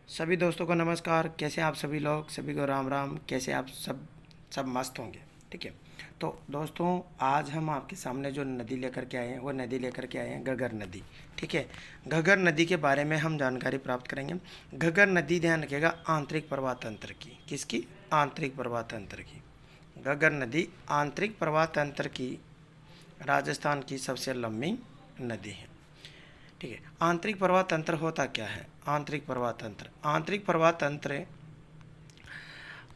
सभी दोस्तों को नमस्कार। कैसे आप सभी लोग? सभी को राम राम। कैसे आप सब मस्त होंगे? ठीक है। तो दोस्तों, आज हम आपके सामने जो नदी लेकर के आए हैं वो नदी लेकर के आए हैं घग्गर नदी। ठीक है। घग्गर नदी के बारे में हम जानकारी प्राप्त करेंगे। घग्गर नदी, ध्यान रखिएगा, आंतरिक प्रवाह तंत्र की। किसकी? आंतरिक प्रवाह तंत्र की। घग्गर नदी आंतरिक प्रवाह तंत्र की राजस्थान की सबसे लंबी नदी है। ठीक है। आंतरिक प्रवाह तंत्र होता क्या है? आंतरिक प्रवाह तंत्र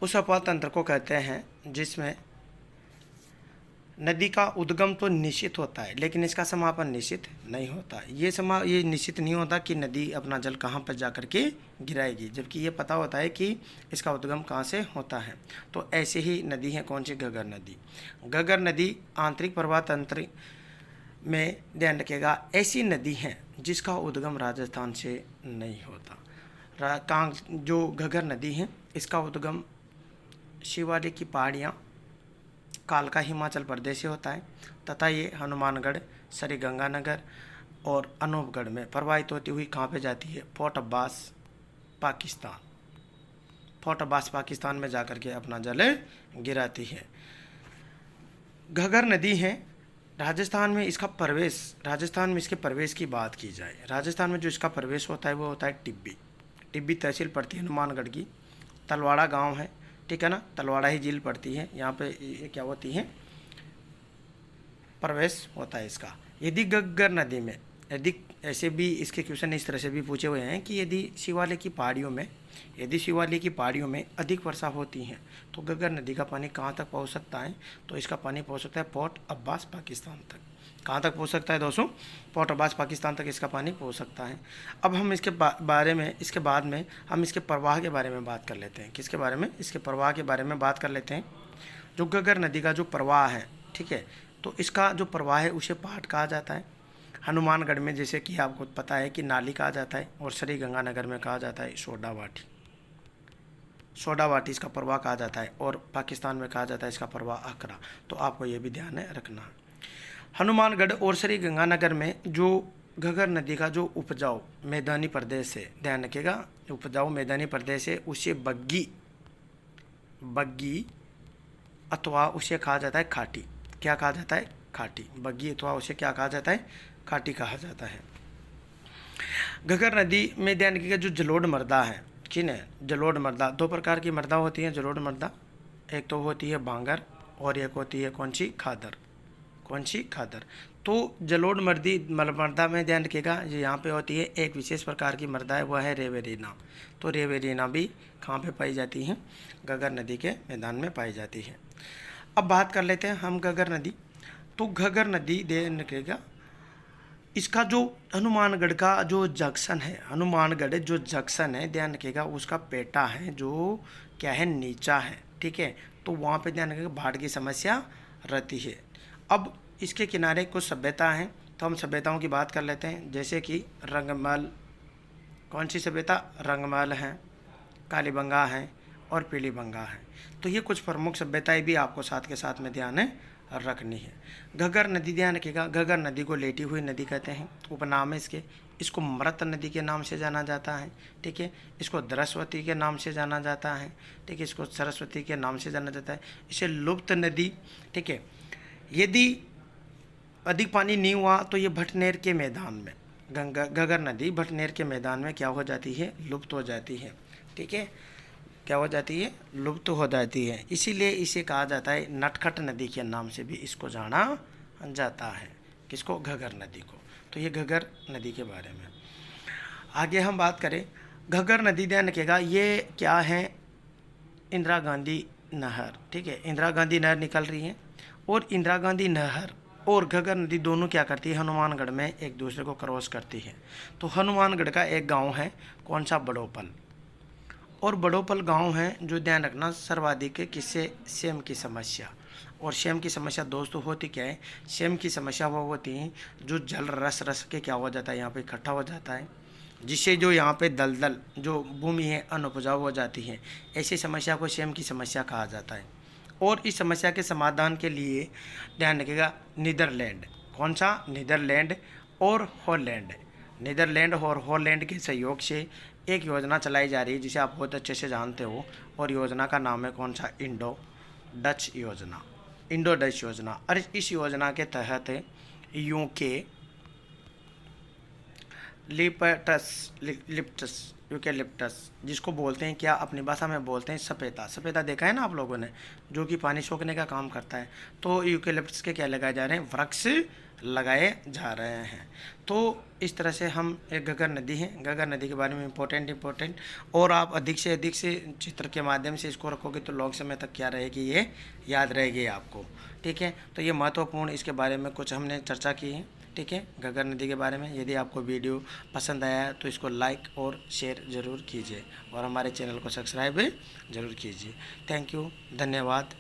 उस अपवाह तंत्र को कहते हैं जिसमें नदी का उद्गम तो निश्चित होता है लेकिन इसका समापन निश्चित नहीं होता। ये निश्चित नहीं होता कि नदी अपना जल कहाँ पर जा कर के गिराएगी, जबकि ये पता होता है कि इसका उद्गम कहाँ से होता है। तो ऐसे ही नदी है कौन सी? घग्गर नदी। घग्गर नदी आंतरिक प्रवाह तंत्र में, ध्यान रखिएगा, ऐसी नदी है जिसका उद्गम राजस्थान से नहीं होता। जो घग्गर नदी है इसका उद्गम शिवालिक की पहाड़ियाँ कालका हिमाचल प्रदेश से होता है तथा ये हनुमानगढ़, श्रीगंगानगर और अनूपगढ़ में प्रवाहित होती हुई कहाँ पे जाती है? फोर्ट अब्बास पाकिस्तान। फोर्ट अब्बास पाकिस्तान में जाकर के अपना जल गिराती है। घग्गर नदी है राजस्थान में इसके प्रवेश की बात की जाए, राजस्थान में जो इसका प्रवेश होता है वो होता है टिब्बी तहसील पड़ती है हनुमानगढ़ की। तलवाड़ा गांव है, ठीक है ना, तलवाड़ा ही झील पड़ती है। यहाँ पे ये क्या होती है? प्रवेश होता है इसका। यदि घग्गर नदी में, यदि ऐसे भी इसके क्वेश्चन इस तरह से भी पूछे हुए हैं कि यदि शिवालिक की पहाड़ियों में अधिक वर्षा होती है तो घग्गर नदी का पानी कहाँ तक पहुँच सकता है? तो इसका पानी पहुँच सकता है पोर्ट अब्बास पाकिस्तान तक। कहाँ तक पहुँच सकता है दोस्तों? पोर्ट अब्बास पाकिस्तान तक इसका पानी पहुँच सकता है। अब हम इसके बारे में, इसके बाद में हम इसके प्रवाह के बारे में बात कर लेते हैं। किसके बारे में? इसके प्रवाह के बारे में बात कर लेते हैं। जो घग्गर नदी का जो प्रवाह है, ठीक है, तो इसका जो प्रवाह है उसे पहाड़ कहा जाता है। हनुमानगढ़ में जैसे कि आपको पता है कि नाली कहा जाता है, और श्रीगंगानगर में कहा जाता है सोडावाटी इसका प्रवाह कहा जाता है, और पाकिस्तान में कहा जाता है इसका प्रवाह अकरा। तो आपको ये भी ध्यान है रखना है। हनुमानगढ़ और श्रीगंगानगर में जो घग्गर नदी का जो उपजाऊ मैदानी प्रदेश है, ध्यान रखिएगा, उपजाऊ मैदानी प्रदेश है, उसे बग्गी अथवा उसे कहा जाता है खाटी। क्या कहा जाता है? खाटी। बग्गी अथवा उसे क्या कहा जाता है? खाटी कहा जाता है। घग्गर नदी में, ध्यान रखिएगा, जो जलोढ़ मृदा है, ठीक है, जलोढ़ मृदा, दो प्रकार की मृदा होती है जलोढ़ मृदा। एक तो होती है बांगर और एक होती है कौन सी? खादर। तो जलोढ़ मृदा में, ध्यान रखिएगा, ये यहाँ पे होती है एक विशेष प्रकार की मृदा है, वह है रेवेरिना। तो रेवेरिना भी कहाँ पे पाई जाती है? घग्गर नदी के मैदान में पाई जाती है। अब बात कर लेते हैं हम घग्गर नदी। तो घग्गर नदी, ध्यान रखिएगा, इसका जो हनुमानगढ़ का जो जंक्शन है, ध्यान रखिएगा, उसका पेटा है जो क्या है? नीचा है, ठीक है। तो वहाँ पे ध्यान रखिएगा बाढ़ की समस्या रहती है। अब इसके किनारे कुछ सभ्यता हैं, तो हम सभ्यताओं की बात कर लेते हैं। जैसे कि रंगमल, कौन सी सभ्यता? रंगमल है, कालीबंगा है और पीलीबंगा है। तो ये कुछ प्रमुख सभ्यताएं भी आपको साथ के साथ में ध्यान रखनी है। घग्गर नदी, ध्यान रखिएगा, घग्गर नदी को लेटी हुई नदी कहते हैं, उपनाम है इसको मृत नदी के नाम से जाना जाता है, ठीक है। इसको दरस्वती के नाम से जाना जाता है, ठीक है। इसको सरस्वती के नाम से जाना जाता है। इसे लुप्त नदी, ठीक है। यदि अधिक पानी नहीं हुआ तो ये भटनेर के मैदान में, घग्गर नदी भटनेर के मैदान में क्या हो जाती है? लुप्त हो जाती है, ठीक है। क्या हो जाती है? लुप्त हो जाती है। इसीलिए इसे कहा जाता है नटखट नदी के नाम से भी इसको जाना जाता है। किसको? घग्गर नदी को। तो ये घग्गर नदी के बारे में। आगे हम बात करें घग्गर नदी, ध्यान रखिएगा, ये क्या है? इंदिरा गांधी नहर, ठीक है। इंदिरा गांधी नहर निकल रही है, और इंदिरा गांधी नहर और घग्गर नदी दोनों क्या करती है? हनुमानगढ़ में एक दूसरे को क्रॉस करती है। तो हनुमानगढ़ का एक गांव है, कौन सा? बड़ोपल। और बड़ोपल गांव है जो, ध्यान रखना, सर्वाधिक किससे? सेम की समस्या। और सेम की समस्या दोस्तों होती क्या है? सेम की समस्या वो होती है जो जल रस के क्या हो जाता है? यहाँ पे इकट्ठा हो जाता है, जिससे जो यहाँ पे दलदल जो भूमि है अनउपजाऊ हो जाती है। ऐसी समस्या को सेम की समस्या कहा जाता है। और इस समस्या के समाधान के लिए, ध्यान रखिएगा, नीदरलैंड, कौन सा? नीदरलैंड और हॉलैंड। नीदरलैंड और हॉलैंड के सहयोग से एक योजना चलाई जा रही है जिसे आप बहुत अच्छे से जानते हो, और योजना का नाम है कौन सा? इंडो डच योजना। और इस योजना के तहत यूके यूकेलिप्टस जिसको बोलते हैं क्या, अपनी भाषा में बोलते हैं सपेता। सपेता देखा है ना आप लोगों ने, जो कि पानी सोखने का काम करता है। तो यूकेलिप्टस के क्या लगाए जा रहे हैं? वृक्ष लगाए जा रहे हैं। तो इस तरह से हम, एक घग्गर नदी है, घग्गर नदी के बारे में इम्पोर्टेंट, और आप अधिक से चित्र के माध्यम से इसको रखोगे तो लॉन्ग समय तक क्या रहेगी, ये याद रहेगी आपको। ठीक है, तो ये महत्वपूर्ण इसके बारे में कुछ हमने चर्चा की है। ठीक है, घग्गर नदी के बारे में। यदि आपको वीडियो पसंद आया है तो इसको लाइक और शेयर ज़रूर कीजिए, और हमारे चैनल को सब्सक्राइब ज़रूर कीजिए। थैंक यू, धन्यवाद।